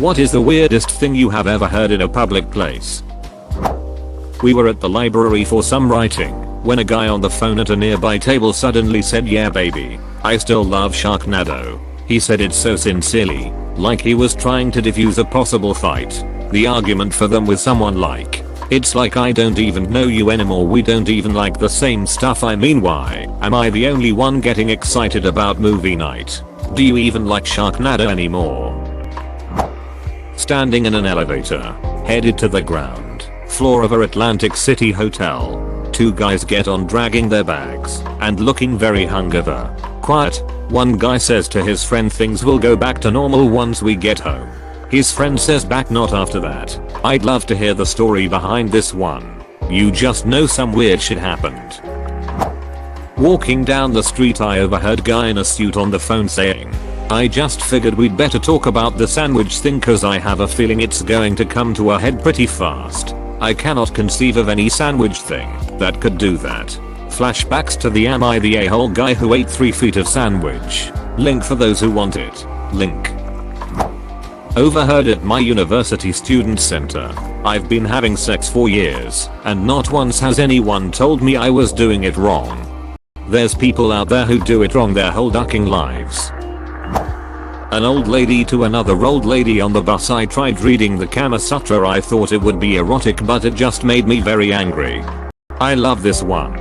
What is the weirdest thing you have ever heard in a public place? We were at the library for some writing when a guy on the phone at a nearby table suddenly said, "Yeah baby, I still love Sharknado." He said it so sincerely, like he was trying to defuse a possible fight. The argument for them with someone like, "It's like I don't even know you anymore, we don't even like the same stuff, I mean why am I the only one getting excited about movie night? Do you even like Sharknado anymore?" Standing in an elevator, headed to the ground floor of a Atlantic City hotel. Two guys get on dragging their bags and looking very hungover. Quiet. One guy says to his friend, "Things will go back to normal once we get home." His friend says back, "Not after that. I'd love to hear the story behind this one. You just know some weird shit happened." Walking down the street, I overheard guy in a suit on the phone saying, "I just figured we'd better talk about the sandwich thing cause I have a feeling it's going to come to a head pretty fast. I cannot conceive of any sandwich thing that could do that." Flashbacks to the "Am I the a-hole guy who ate 3 feet of sandwich?" Link for those who want it. Link. Overheard at my university student center. I've been having sex for years and not once has anyone told me I was doing it wrong. There's people out there who do it wrong their whole ducking lives. An old lady to another old lady on the bus. I tried reading the Kama Sutra. I thought it would be erotic but it just made me very angry. I love this one.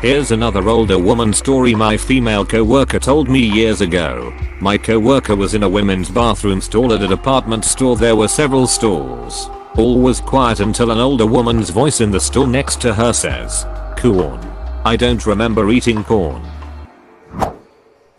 Here's another older woman story my female co-worker told me years ago. My co-worker was in a women's bathroom stall at a department store. There were several stalls. All was quiet until an older woman's voice in the stall next to her says, "Corn. I don't remember eating corn."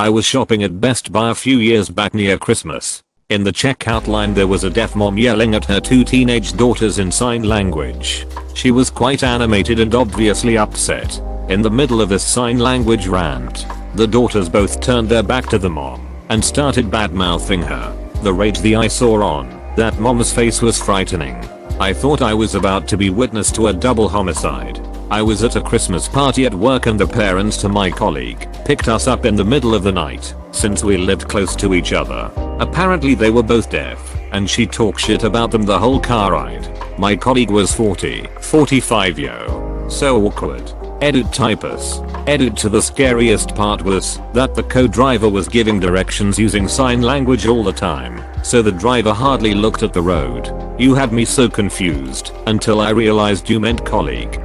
I was shopping at Best Buy a few years back near Christmas. In the checkout line there was a deaf mom yelling at her 2 teenage daughters in sign language. She was quite animated and obviously upset. In the middle of this sign language rant, the daughters both turned their back to the mom and started bad-mouthing her. The rage I saw on that mom's face was frightening. I thought I was about to be witness to a double homicide. I was at a Christmas party at work and the parents to my colleague picked us up in the middle of the night since we lived close to each other. Apparently they were both deaf and she talked shit about them the whole car ride. My colleague was 45 yo. So awkward. Edit typus. Edit to the scariest part was that the co-driver was giving directions using sign language all the time, so the driver hardly looked at the road. You had me so confused until I realized you meant colleague.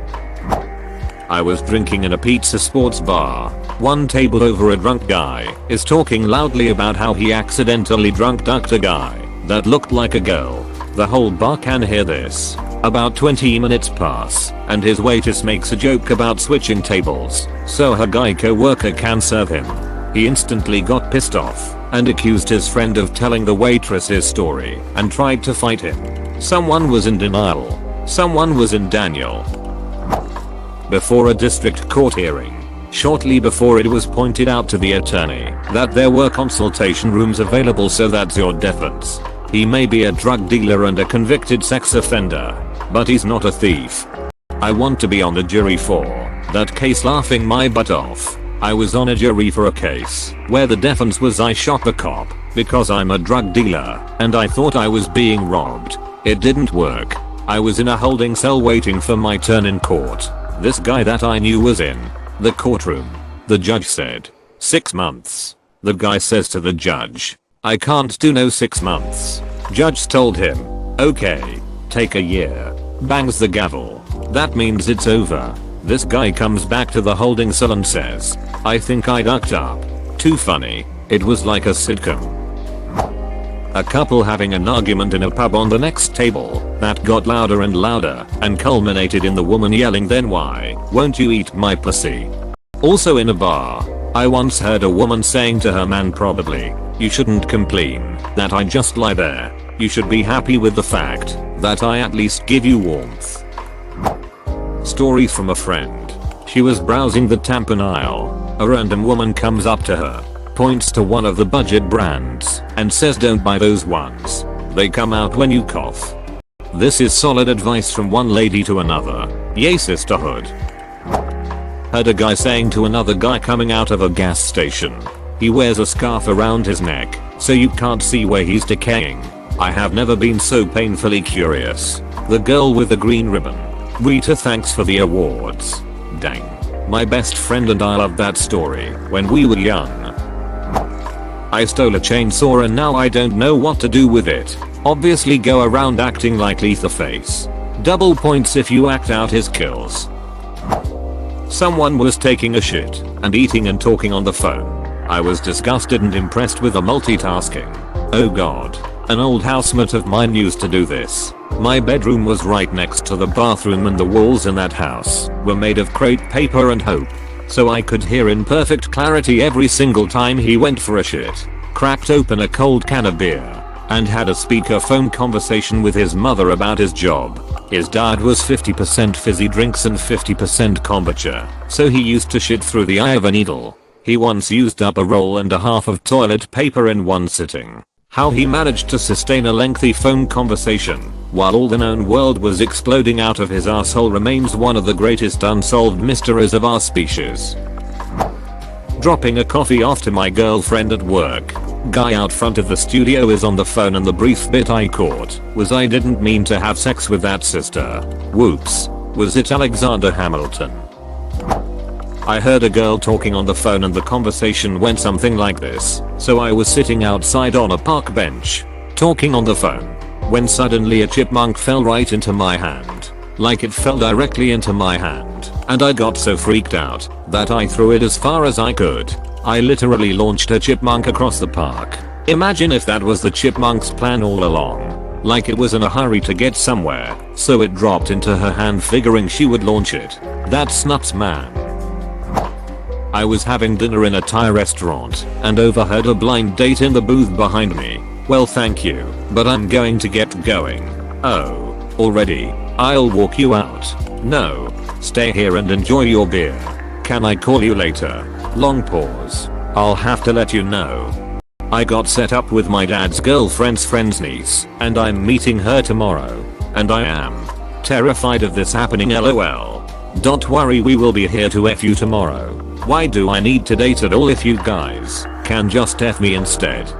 I was drinking in a pizza sports bar. One table over, a drunk guy is talking loudly about how he accidentally drunk ducked a guy that looked like a girl. The whole bar can hear this. About 20 minutes pass and his waitress makes a joke about switching tables so her guy co-worker can serve him. He instantly got pissed off and accused his friend of telling the waitress his story and tried to fight him. Someone was in denial. Someone was in Daniel. Before a district court hearing, shortly before it was pointed out to the attorney that there were consultation rooms available so that's your defense. He may be a drug dealer and a convicted sex offender, but he's not a thief. I want to be on the jury for that case, laughing my butt off. I was on a jury for a case where the defense was I shot the cop because I'm a drug dealer and I thought I was being robbed. It didn't work. I was in a holding cell waiting for my turn in court. This guy that I knew was in the courtroom. The judge said, 6 months. The guy says to the judge, "I can't do no 6 months." Judge told him, "Okay, take a year." Bangs the gavel. That means it's over. This guy comes back to the holding cell and says, "I think I ducked up." Too funny. It was like a sitcom. A couple having an argument in a pub on the next table that got louder and louder and culminated in the woman yelling, "Then why won't you eat my pussy?" Also in a bar, I once heard a woman saying to her man, probably, "You shouldn't complain that I just lie there. You should be happy with the fact that I at least give you warmth." Story from a friend. She was browsing the tampon aisle. A random woman comes up to her, points to one of the budget brands, and says, "Don't buy those ones. They come out when you cough." This is solid advice from one lady to another. Yay sisterhood. Heard a guy saying to another guy coming out of a gas station. He wears a scarf around his neck so you can't see where he's decaying. I have never been so painfully curious. The girl with the green ribbon. Rita, thanks for the awards. Dang. My best friend and I loved that story when we were young. I stole a chainsaw and now I don't know what to do with it. Obviously go around acting like Leatherface. Double points if you act out his kills. Someone was taking a shit and eating and talking on the phone. I was disgusted and impressed with the multitasking. Oh god. An old housemate of mine used to do this. My bedroom was right next to the bathroom and the walls in that house were made of crepe paper and hope. So I could hear in perfect clarity every single time he went for a shit, cracked open a cold can of beer, and had a speakerphone conversation with his mother about his job. His diet was 50% fizzy drinks and 50% kombucha, so he used to shit through the eye of a needle. He once used up a roll and a half of toilet paper in one sitting. How he managed to sustain a lengthy phone conversation while all the known world was exploding out of his asshole remains one of the greatest unsolved mysteries of our species. Dropping a coffee off to my girlfriend at work. Guy out front of the studio is on the phone and the brief bit I caught was I didn't mean to have sex with that sister. Whoops. Was it Alexander Hamilton? I heard a girl talking on the phone and the conversation went something like this. So I was sitting outside on a park bench, talking on the phone, when suddenly a chipmunk fell right into my hand. Like it fell directly into my hand, and I got so freaked out that I threw it as far as I could. I literally launched a chipmunk across the park. Imagine if that was the chipmunk's plan all along. Like it was in a hurry to get somewhere, so it dropped into her hand figuring she would launch it. That's nuts, man. I was having dinner in a Thai restaurant and overheard a blind date in the booth behind me. Well, thank you, but I'm going to get going. Oh, already? I'll walk you out. No, stay here and enjoy your beer. Can I call you later? Long pause. I'll have to let you know. I got set up with my dad's girlfriend's friend's niece, and I'm meeting her tomorrow. And I am terrified of this happening, lol. Don't worry, we will be here to F you tomorrow. Why do I need to date at all if you guys can just F me instead?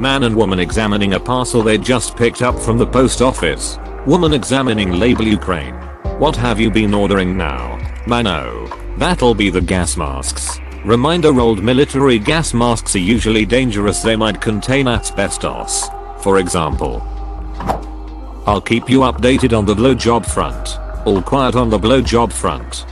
Man and woman examining a parcel they just picked up from the post office. Woman examining label Ukraine. What have you been ordering now? Man, oh, that'll be the gas masks. Reminder, old military gas masks are usually dangerous. They might contain asbestos, for example. I'll keep you updated on the blowjob front. All quiet on the blowjob front.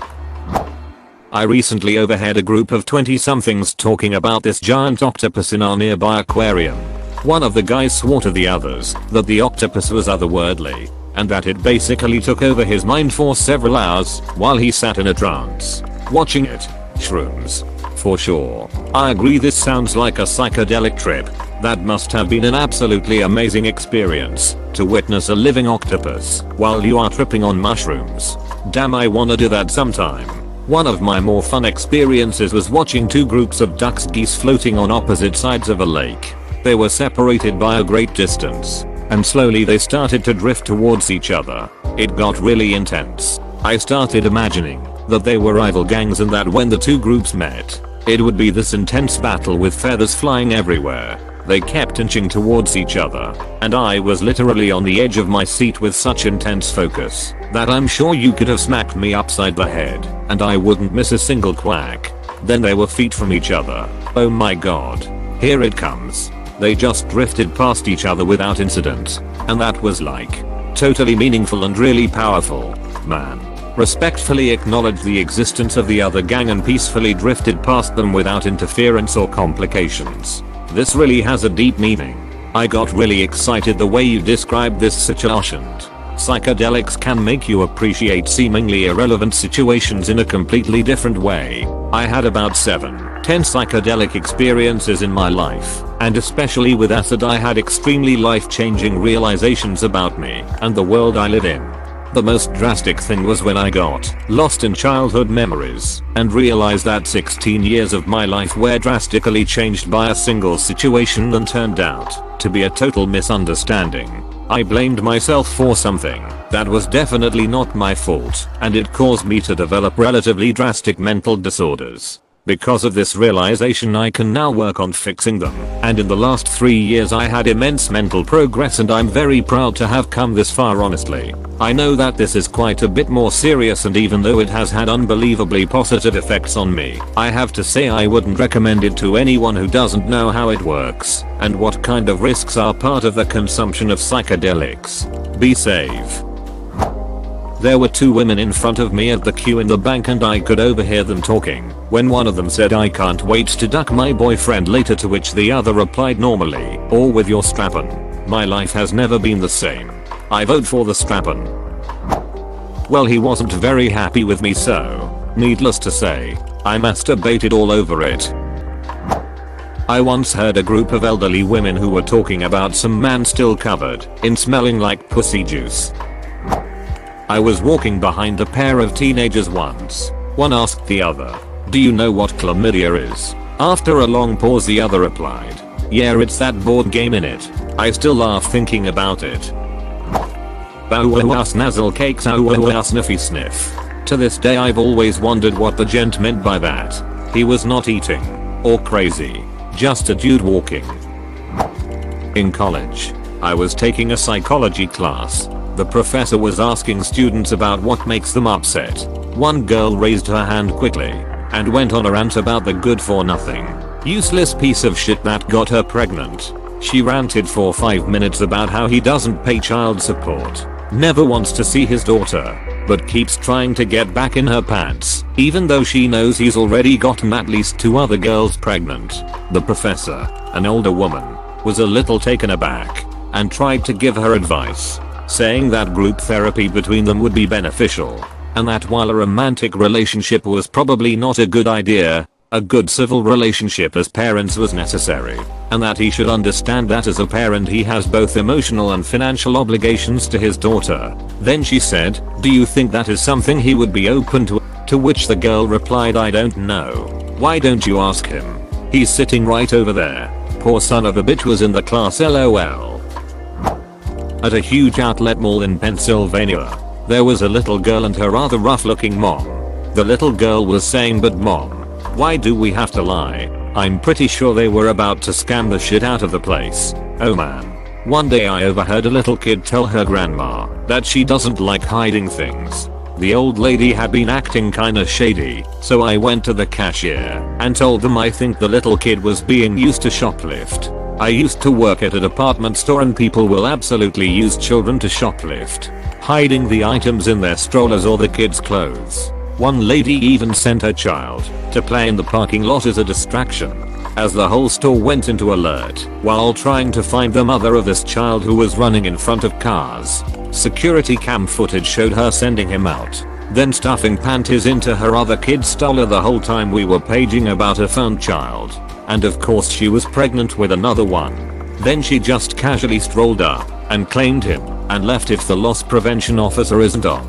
I recently overheard a group of 20-somethings talking about this giant octopus in our nearby aquarium. One of the guys swore to the others that the octopus was otherworldly, and that it basically took over his mind for several hours while he sat in a trance, watching it. Shrooms. For sure. I agree, this sounds like a psychedelic trip. That must have been an absolutely amazing experience to witness a living octopus while you are tripping on mushrooms. Damn, I wanna do that sometime. One of my more fun experiences was watching two groups of ducks geese floating on opposite sides of a lake. They were separated by a great distance, and slowly they started to drift towards each other. It got really intense. I started imagining that they were rival gangs and that when the two groups met, it would be this intense battle with feathers flying everywhere. They kept inching towards each other, and I was literally on the edge of my seat with such intense focus that I'm sure you could have smacked me upside the head and I wouldn't miss a single quack. Then they were feet from each other. Oh my god. Here it comes. They just drifted past each other without incident, and that was like totally meaningful and really powerful. Man. Respectfully acknowledged the existence of the other gang and peacefully drifted past them without interference or complications. This really has a deep meaning. I got really excited the way you described this situation. Psychedelics can make you appreciate seemingly irrelevant situations in a completely different way. I had about 7-10 psychedelic experiences in my life, and especially with acid I had extremely life-changing realizations about me and the world I live in. The most drastic thing was when I got lost in childhood memories and realized that 16 years of my life were drastically changed by a single situation and turned out to be a total misunderstanding. I blamed myself for something that was definitely not my fault, and it caused me to develop relatively drastic mental disorders. Because of this realization I can now work on fixing them, and in the last 3 years I had immense mental progress and I'm very proud to have come this far honestly. I know that this is quite a bit more serious and even though it has had unbelievably positive effects on me, I have to say I wouldn't recommend it to anyone who doesn't know how it works and what kind of risks are part of the consumption of psychedelics. Be safe. There were 2 women in front of me at the queue in the bank and I could overhear them talking when one of them said I can't wait to duck my boyfriend later, to which the other replied normally or with your strap-on. My life has never been the same. I vote for the strap-on. Well, he wasn't very happy with me, so needless to say, I masturbated all over it. I once heard a group of elderly women who were talking about some man still covered in smelling like pussy juice. I was walking behind a pair of teenagers once. One asked the other, "Do you know what chlamydia is?" After a long pause the other replied, "Yeah, it's that board game in it." I still laugh thinking about it. Snazzle cakes, sniffy sniff. To this day I've always wondered what the gent meant by that. He was not eating or crazy, just a dude walking. In college, I was taking a psychology class. The professor was asking students about what makes them upset. One girl raised her hand quickly and went on a rant about the good for nothing, useless piece of shit that got her pregnant. She ranted for 5 minutes about how he doesn't pay child support, never wants to see his daughter, but keeps trying to get back in her pants, even though she knows he's already gotten at least 2 other girls pregnant. The professor, an older woman, was a little taken aback and tried to give her advice, saying that group therapy between them would be beneficial, and that while a romantic relationship was probably not a good idea, a good civil relationship as parents was necessary, and that he should understand that as a parent he has both emotional and financial obligations to his daughter. Then she said, "Do you think that is something he would be open to?" To which the girl replied, "I don't know. Why don't you ask him? He's sitting right over there. Poor son of a bitch was in the class, lol." At a huge outlet mall in Pennsylvania, there was a little girl and her rather rough looking mom. The little girl was saying, "But mom, why do we have to lie? I'm pretty sure they were about to scam the shit out of the place." Oh man. One day I overheard a little kid tell her grandma that she doesn't like hiding things. The old lady had been acting kinda shady, so I went to the cashier and told them I think the little kid was being used to shoplift. I used to work at a department store and people will absolutely use children to shoplift, hiding the items in their strollers or the kids' clothes. One lady even sent her child to play in the parking lot as a distraction, as the whole store went into alert while trying to find the mother of this child who was running in front of cars. Security cam footage showed her sending him out, then stuffing panties into her other kid's stroller the whole time we were paging about a found child. And of course she was pregnant with another one. Then she just casually strolled up and claimed him and left if the loss prevention officer isn't on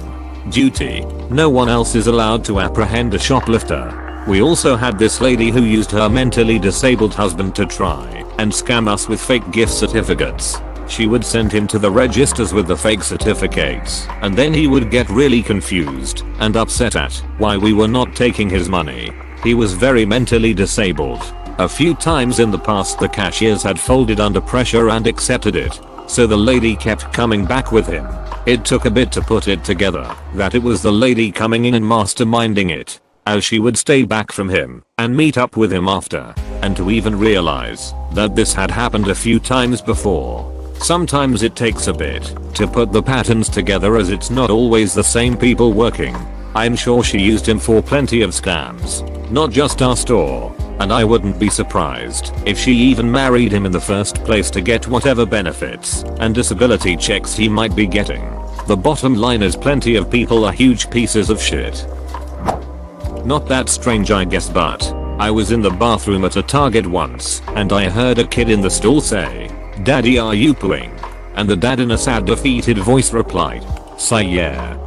duty. No one else is allowed to apprehend a shoplifter. We also had this lady who used her mentally disabled husband to try and scam us with fake gift certificates. She would send him to the registers with the fake certificates, and then he would get really confused and upset at why we were not taking his money. He was very mentally disabled. A few times in the past the cashiers had folded under pressure and accepted it, so the lady kept coming back with him. It took a bit to put it together that it was the lady coming in and masterminding it, as she would stay back from him and meet up with him after, and to even realize that this had happened a few times before. Sometimes it takes a bit to put the patterns together as it's not always the same people working. I'm sure she used him for plenty of scams, not just our store, and I wouldn't be surprised if she even married him in the first place to get whatever benefits and disability checks he might be getting. The bottom line is plenty of people are huge pieces of shit. Not that strange I guess, but I was in the bathroom at a Target once and I heard a kid in the stall say, "Daddy, are you pooing?" And the dad in a sad defeated voice replied, "Say yeah."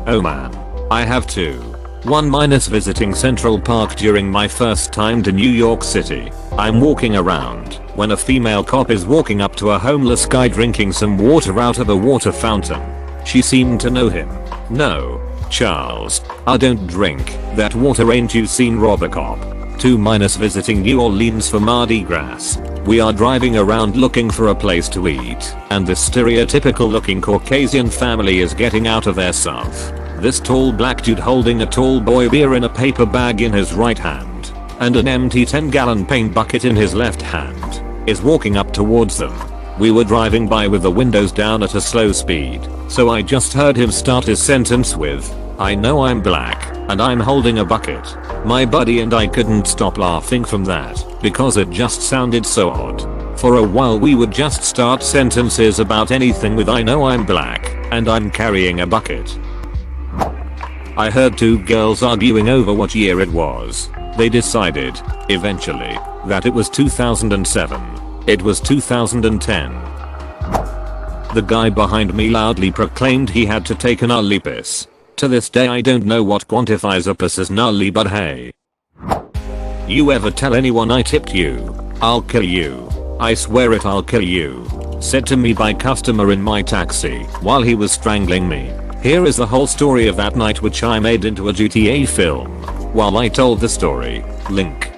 Oh man, I have two. One minus visiting Central Park during my first time to New York City. I'm walking around when a female cop is walking up to a homeless guy drinking some water out of a water fountain. She seemed to know him. No, Charles, I don't drink that water, ain't you seen Robocop? 2- visiting New Orleans for Mardi Gras. We are driving around looking for a place to eat, and this stereotypical looking Caucasian family is getting out of their SUV. This tall black dude holding a tall boy beer in a paper bag in his right hand, and an empty 10-gallon paint bucket in his left hand, is walking up towards them. We were driving by with the windows down at a slow speed, so I just heard him start his sentence with, "I know I'm black, and I'm holding a bucket." My buddy and I couldn't stop laughing from that, because it just sounded so odd. For a while we would just start sentences about anything with "I know I'm black, and I'm carrying a bucket." I heard two girls arguing over what year it was. They decided, eventually, that it was 2007. It was 2010. The guy behind me loudly proclaimed he had to take an early piss. To this day I don't know what quantifies a piss as gnarly, but hey. You ever tell anyone I tipped you? I'll kill you. I swear it, I'll kill you. Said to me by customer in my taxi while he was strangling me. Here is the whole story of that night, which I made into a GTA film. While I told the story, link.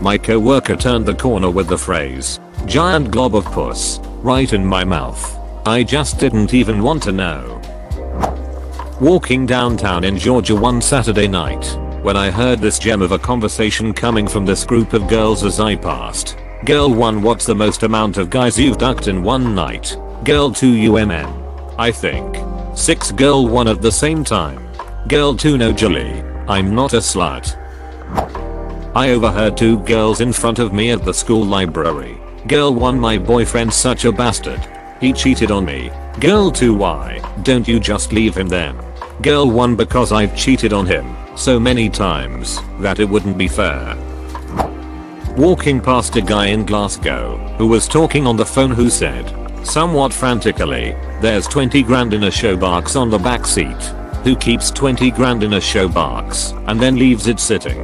My coworker turned the corner with the phrase, "giant glob of puss," right in my mouth. I just didn't even want to know. Walking downtown in Georgia one Saturday night, when I heard this gem of a conversation coming from this group of girls as I passed. Girl 1, what's the most amount of guys you've ducked in one night? Girl 2, UMN. I think. 6. Girl 1 at the same time. Girl 2, no Julie, I'm not a slut. I overheard two girls in front of me at the school library. Girl 1, my boyfriend's such a bastard. He cheated on me. Girl 2, why don't you just leave him then? Girl 1, because I've cheated on him so many times that it wouldn't be fair. Walking past a guy in Glasgow who was talking on the phone, who said, somewhat frantically, "There's 20 grand in a showbox on the back seat." Who keeps 20 grand in a showbox and then leaves it sitting?